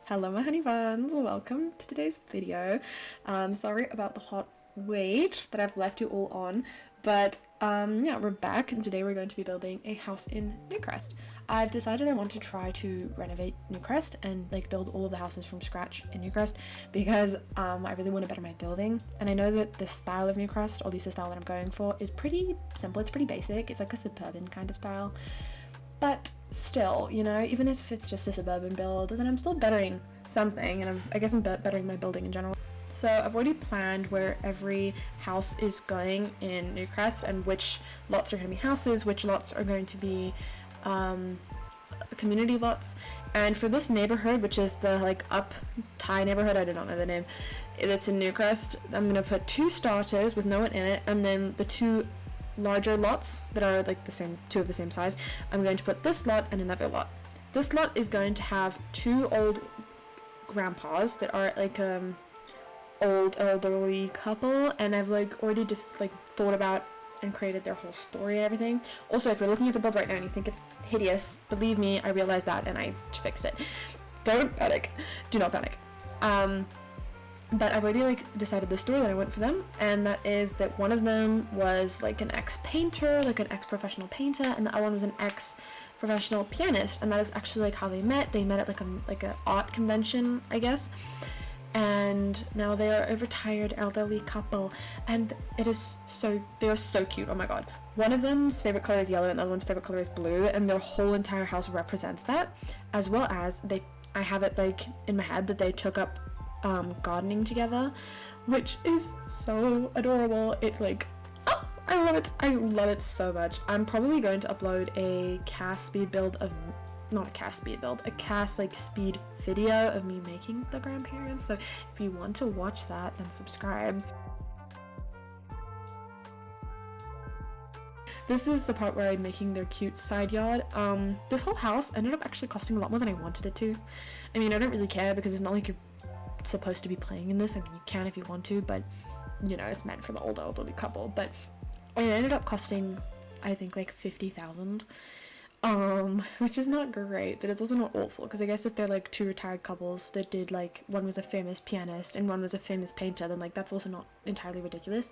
Hello my honey buns, welcome to today's video. Sorry about the hot wait that I've left you all on, but yeah, we're back and today we're going to be building a house in Newcrest. I've decided I want to try to renovate Newcrest and like build all of the houses from scratch in Newcrest because I really want to better my building, and I know that the style of Newcrest, or at least the style that I'm going for, is pretty simple. It's pretty basic. It's like a suburban kind of style. But still, you know, even if it's just a suburban build, then I'm still bettering something, and I guess I'm bettering my building in general. So I've already planned where every house is going in Newcrest and which lots are going to be houses, which lots are going to be community lots. And for this neighborhood, which is the like up Thai neighborhood, I do not know the name, it's in Newcrest, I'm going to put 2 starters with no one in it, and then the 2 larger lots that are like the same, 2 of the same size, I'm going to put this lot and another lot. This lot is going to have 2 old grandpas that are like old elderly couple, and I've like already just like thought about and created their whole story and everything. Also, if you're looking at the build right now and you think it's hideous, believe me, I realized that and I fixed it. Don't panic. Do not panic. But I've already like decided the story that I want for them, and that is that one of them was like an ex-painter, like an ex-professional painter, and the other one was an ex-professional pianist, and that is actually like how they met. They met at like a art convention, I guess, and now they are a retired elderly couple, and they are so cute. Oh my god. One of them's favorite color is yellow and the other one's favorite color is blue, and their whole entire house represents that, as well as I have it like in my head that they took up gardening together, which is so adorable. It like, oh, I love it so much. I'm probably going to upload a cast speed build of, not a cast speed build, a cast like speed video of me making the grandparents, so if you want to watch that, then subscribe. This is the part where I'm making their cute side yard. This whole house ended up actually costing a lot more than I wanted it to. I mean, I don't really care because it's not like you're supposed to be playing in this. I mean, you can if you want to, but you know, it's meant for the older elderly couple. But it ended up costing, I think, like 50,000, which is not great, but it's also not awful, because I guess if they're like 2 retired couples that did, like, one was a famous pianist and one was a famous painter, then like that's also not entirely ridiculous.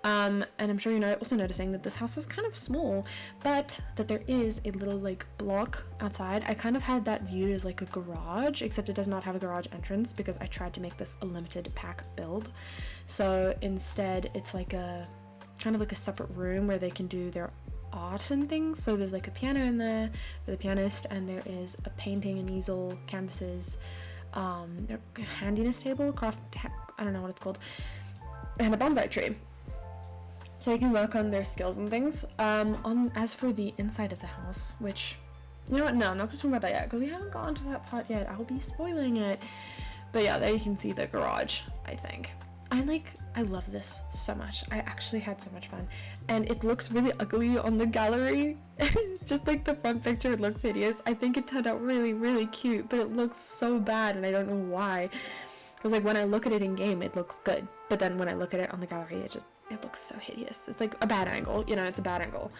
And I'm sure you're also noticing that this house is kind of small, but that there is a little like block outside. I kind of had that viewed as like a garage, except it does not have a garage entrance because I tried to make this a limited pack build. So instead it's like a kind of like a separate room where they can do their art and things. So there's like a piano in there for the pianist, and there is a painting, an easel, canvases, a handiness table, I don't know what it's called, and a bonsai tree. So you can work on their skills and things. As for the inside of the house, which, you know what, no, I'm not going to talk about that yet because we haven't gotten to that part yet. I'll be spoiling it. But yeah, there you can see the garage, I think. I love this so much. I actually had so much fun. And it looks really ugly on the gallery. Just like the front picture, it looks hideous. I think it turned out really, really cute, but it looks so bad and I don't know why. Because like when I look at it in game, it looks good. But then when I look at it on the gallery, it looks so hideous. It's like a bad angle, you know, it's a bad angle.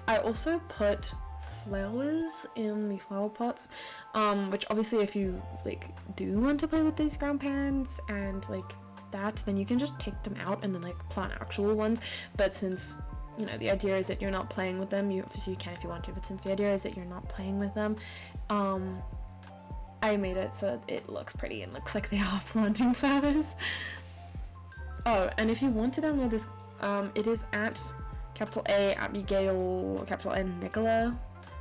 I also put flowers in the flower pots, which obviously if you like do want to play with these grandparents and like that, then you can just take them out and then like plant actual ones. But since, you know, the idea is that you're not playing with them, obviously you can if you want to, but since the idea is that you're not playing with them, I made it so it looks pretty and looks like they are planting flowers. Oh, and if you want to download this, it is at A Abigail, Nicola.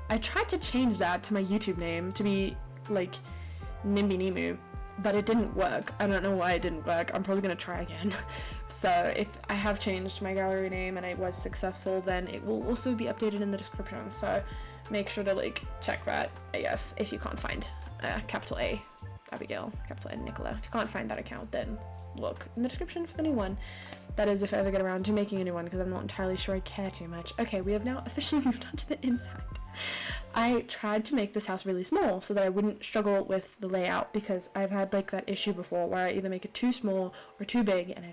I tried to change that to my YouTube name to be like Nimby Nimu, but it didn't work. I don't know why it didn't work. I'm probably gonna try again. So if I have changed my gallery name and I was successful, then it will also be updated in the description. So make sure to like check that, I guess, if you can't find A Abigail, N Nicola. If you can't find that account, then look in the description for the new one. That is if I ever get around to making a new one, because I'm not entirely sure I care too much. Okay, we have now officially moved on to the inside. I tried to make this house really small so that I wouldn't struggle with the layout, because I've had like that issue before where I either make it too small or too big, and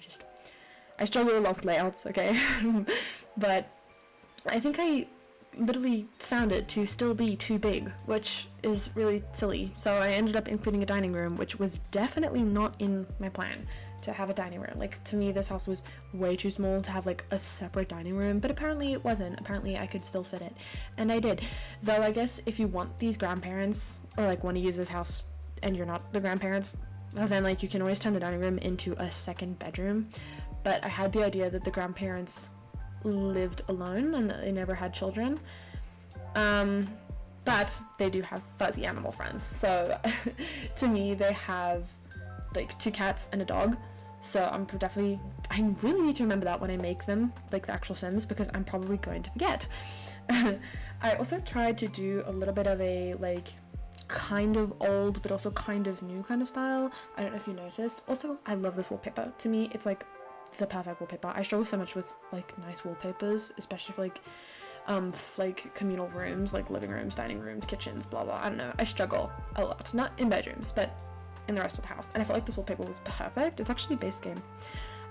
I struggle a lot with layouts, okay? But I think I literally found it to still be too big, which is really silly. So I ended up including a dining room, which was definitely not in my plan to have a dining room. Like, to me, this house was way too small to have like a separate dining room, but apparently it wasn't. Apparently I could still fit it, and I did. Though I guess if you want these grandparents, or like want to use this house and you're not the grandparents, then like you can always turn the dining room into a second bedroom. But I had the idea that the grandparents lived alone and that they never had children, but they do have fuzzy animal friends. So to me, they have like 2 cats and a dog. So I really need to remember that when I make them, like the actual Sims, because I'm probably going to forget. I also tried to do a little bit of a like kind of old but also kind of new kind of style. I don't know if you noticed. Also, I love this wallpaper. To me, it's like the perfect wallpaper. I struggle so much with like nice wallpapers, especially for like communal rooms, like living rooms, dining rooms, kitchens, blah blah. I don't know, I struggle a lot, not in bedrooms but in the rest of the house, and I felt like this wallpaper was perfect. It's actually base game.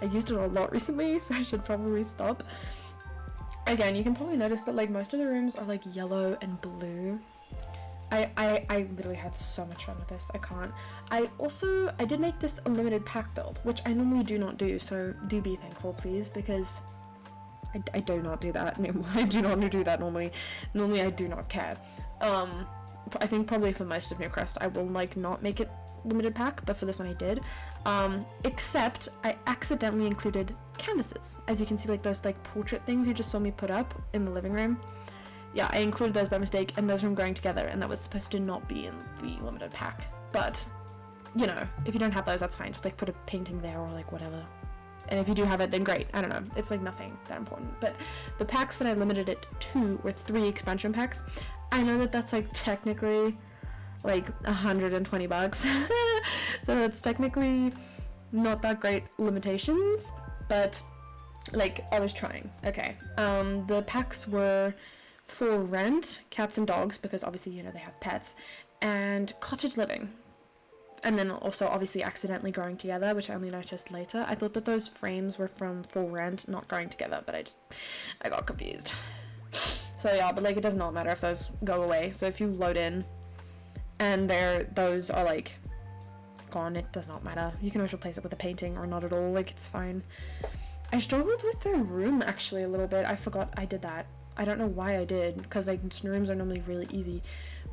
I used it a lot recently, so I should probably stop. Again, you can probably notice that like most of the rooms are like yellow and blue. I literally had so much fun with this. I can't. I did make this a limited pack build, which I normally do not do, so do be thankful, please, because I do not do that. I do not do that normally. Normally I do not care. I think probably for most of Newcrest I will like not make it limited pack, but for this one I did. Except I accidentally included canvases. As you can see, like those like portrait things you just saw me put up in the living room. Yeah, I included those by mistake, and those were going together, and that was supposed to not be in the limited pack. But, you know, if you don't have those, that's fine. Just like put a painting there or like whatever. And if you do have it, then great. I don't know. It's like nothing that important. But the packs that I limited it to were 3 expansion packs. I know that that's like technically like $120. So that's technically not that great limitations, but like I was trying. Okay. The packs were for rent, cats and dogs, because obviously, you know, they have pets, and cottage living. And then also obviously accidentally growing together, which I only noticed later. I thought that those frames were from for rent, not growing together, but I got confused. So yeah, but like it does not matter if those go away. So if you load in and those are like gone, it does not matter. You can always replace it with a painting or not at all, like it's fine. I struggled with the room actually a little bit. I forgot I did that. I don't know why I did, because like rooms are normally really easy,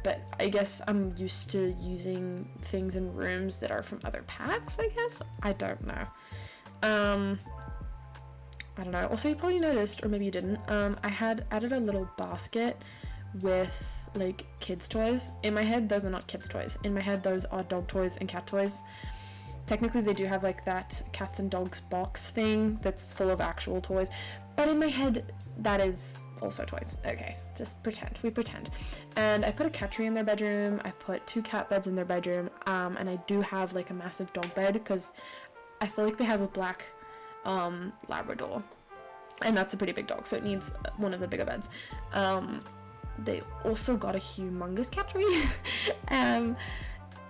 but I guess I'm used to using things in rooms that are from other packs, I guess. I don't know. I don't know. Also, you probably noticed, or maybe you didn't, I had added a little basket with like kids toys. In my head, those are not kids toys. In my head, those are dog toys and cat toys. Technically, they do have like that cats and dogs box thing that's full of actual toys, but in my head, that is also toys. Okay, just pretend. We pretend. And I put a cat tree in their bedroom. I put 2 cat beds in their bedroom. And I do have like a massive dog bed because I feel like they have a black Labrador, and that's a pretty big dog, so it needs one of the bigger beds. They also got a humongous cat tree,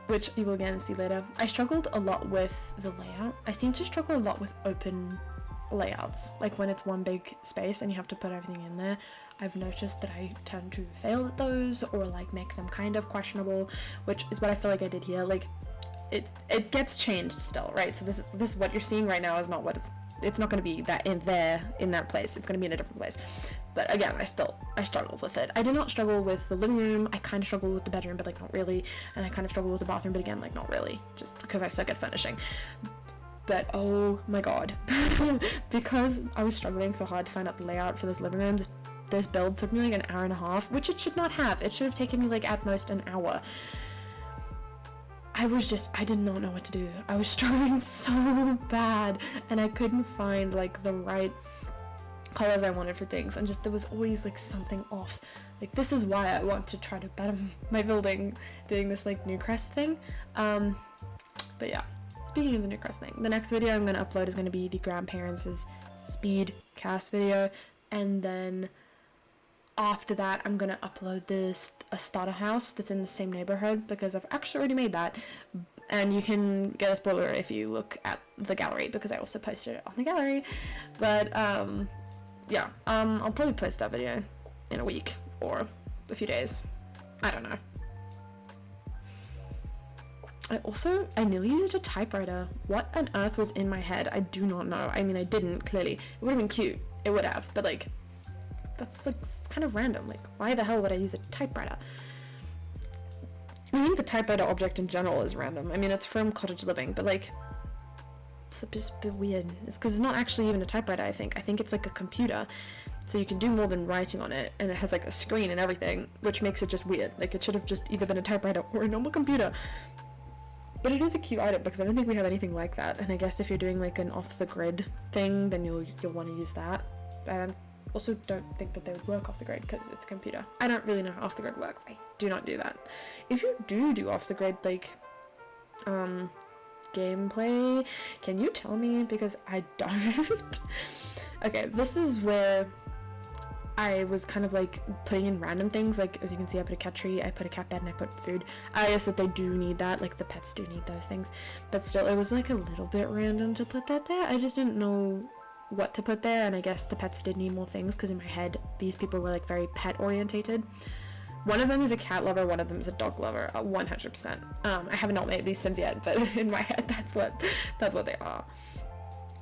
which you will again see later. I struggled a lot with the layout. I seem to struggle a lot with open layouts, like when it's one big space and you have to put everything in there. I've noticed that I tend to fail at those, or like make them kind of questionable, which is what I feel like I did here. Like it gets changed still, right? So this is what you're seeing right now is not what it's not going to be that in that place. It's going to be in a different place. But again, I struggled with it. I did not struggle with the living room. I kind of struggled with the bedroom, but like not really. And I kind of struggled with the bathroom, but again, like not really, just because I suck at finishing. But oh my god, because I was struggling so hard to find out the layout for this living room, this build took me like an hour and a half, which it should not have. It should have taken me like at most an hour. I did not know what to do. I was struggling so bad, and I couldn't find like the right colors I wanted for things, and just there was always like something off. Like this is why I want to try to better my building, doing this like Newcrest thing. But yeah. Speaking of the Newcrest thing, the next video I'm going to upload is going to be the grandparents' speed cast video, and then after that I'm going to upload a starter house that's in the same neighborhood, because I've actually already made that, and you can get a spoiler if you look at the gallery, because I also posted it on the gallery. But yeah, I'll probably post that video in a week or a few days, I don't know. I nearly used a typewriter. What on earth was in my head? I do not know. I mean, I didn't, clearly. It would have been cute. It would have, but like, that's like kind of random. Like, why the hell would I use a typewriter? I think the typewriter object in general is random. I mean, it's from Cottage Living, but like, it's just a bit weird. It's because it's not actually even a typewriter, I think. I think it's like a computer. So you can do more than writing on it, and it has like a screen and everything, which makes it just weird. Like, it should have just either been a typewriter or a normal computer. But it is a cute item because I don't think we have anything like that. And I guess if you're doing like an off-the-grid thing, then you'll want to use that. And I also don't think that they would work off the grid because it's a computer. I don't really know how off-the-grid works. I do not do that. If you do off-the-grid, like, gameplay, can you tell me? Because I don't. Okay, this is where I was kind of like putting in random things. Like, as you can see, I put a cat tree, I put a cat bed, and I put food. I guess that they do need that, like the pets do need those things, but still, it was like a little bit random to put that there. I just didn't know what to put there, and I guess the pets did need more things because in my head these people were like very pet orientated. One of them is a cat lover, one of them is a dog lover, 100%. I have not made these Sims yet, but in my head that's what they are.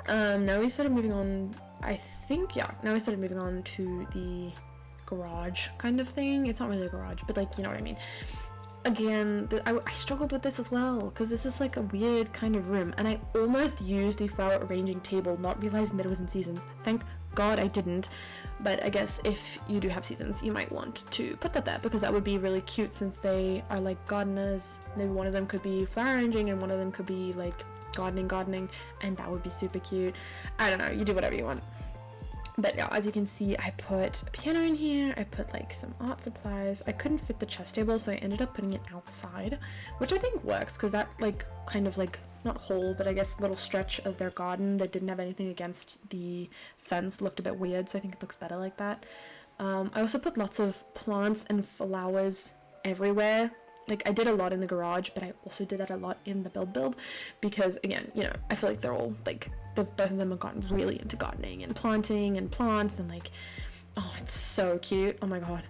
Now we started moving on, I think, yeah, now we started moving on to the garage kind of thing. It's not really a garage, but like, you know what I mean. Again, I struggled with this as well, because this is like a weird kind of room, and I almost used the flower arranging table, not realizing that it was in seasons. Thank God I didn't, but I guess if you do have seasons, you might want to put that there, because that would be really cute since they are like gardeners. Maybe one of them could be flower arranging and one of them could be like gardening, and that would be super cute. I don't know, you do whatever you want. But yeah, as you can see, I put a piano in here, I put like some art supplies. I couldn't fit the chess table, so I ended up putting it outside, which I think works, because that like kind of like, not hole, but I guess little stretch of their garden that didn't have anything against the fence looked a bit weird, so I think it looks better like that. I also put lots of plants and flowers everywhere. Like, I did a lot in the garage, but I also did that a lot in the build, because again, you know, I feel like they're all like, both of them have gotten really into gardening and planting and plants, and like, oh, it's so cute. Oh my god,